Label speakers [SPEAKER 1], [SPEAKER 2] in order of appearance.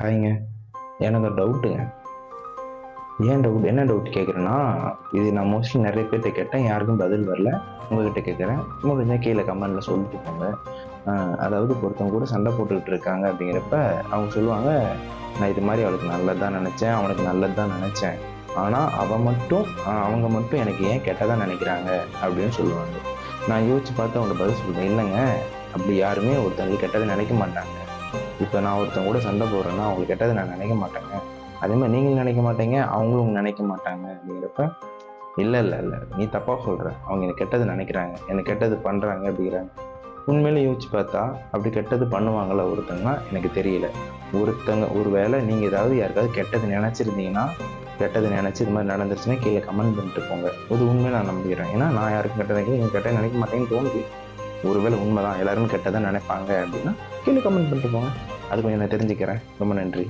[SPEAKER 1] ஹாய்ங்க. எனக்கு ஒரு டவுட்டுங்க. ஏன் டவுட் என்ன டவுட் கேட்குறேன்னா, இது நான் மோஸ்ட்லி நெறைய பேர்ட்ட கேட்டேன். யாருக்கும் பதில் வரல. உங்ககிட்ட கேட்குறேன். முடிஞ்சா கீழ கமெண்ட்ல சொல்லிட்டு போங்க. அ அதாவது இப்போ ஒருத்தவங்க கூட சண்டை போட்டுக்கிட்டு இருக்காங்க அப்படிங்கிறப்ப, அவங்க சொல்லுவாங்க, "நான் இது மாரி அவளுக்கு நல்லது தான் நெனச்சேன். அவனுக்கு நல்லது தான் நெனச்சேன். ஆனா அவங்க மட்டும் எனக்கு ஏன் கெட்டதா நெனைக்கிறாங்க?" அப்படின்னு சொல்லுவாங்க. நான் யோசிச்சு பார்த்து அவங்கள்ட்ட பதில் சொல்றேன். இல்லங்க, அப்படி யாருமே ஒருத்தவங்களுக்கு கெட்டத நெனைக்க மாட்டாங்க. இப்ப நான் ஒருத்தவங்க கூட சண்டை போடுறேன்னா, அவங்களுக்கு கெட்டத நான் நெனைக்க மாட்டேங்க. அதே மாரி நீங்களும் நெனைக்க மாட்டீங்க, அவங்களும் நெனைக்க மாட்டாங்க அப்படிங்கிறப்ப, இல்ல. நீ தப்பா சொல்ற. அவங்க எனக்கு கெட்டது நெனைக்கிறாங்க. எனக்கு கெட்டது பண்றாங்க அப்படிங்கிறாங்க. உண்மையிலே யோசிச்சு பார்த்தா, அப்படி கெட்டது பண்ணுவாங்களா ஒருத்தங்கன்னா, எனக்கு தெரியல. ஒரு வேளை நீங்க ஏதாவது யாருக்காவது கெட்டது நெனைச்சிருந்தீங்கன்னா, கெட்டது நெனைச்சு இது மாரி நடந்துருச்சுன்னா, கீழ கமெண்ட் பண்ணிட்டு போங்க. இது உண்மைய நான் நம்புகிறேன். ஏன்னா, நான் யாருக்கும் கெட்டது நெனைக்கல. நீங்க கெட்டது நெனைக்க மாட்டீங்கன்னு தோணுது. ஒருவேளை உண்மைதான் எல்லாருமே கெட்டதா நெனைப்பாங்க அப்படின்னா, கீழ கமெண்ட் பண்ணிட்டு போங்க. அது கொஞ்சம் நான் தெரிஞ்சுக்கிறேன். ரொம்ப நன்றி.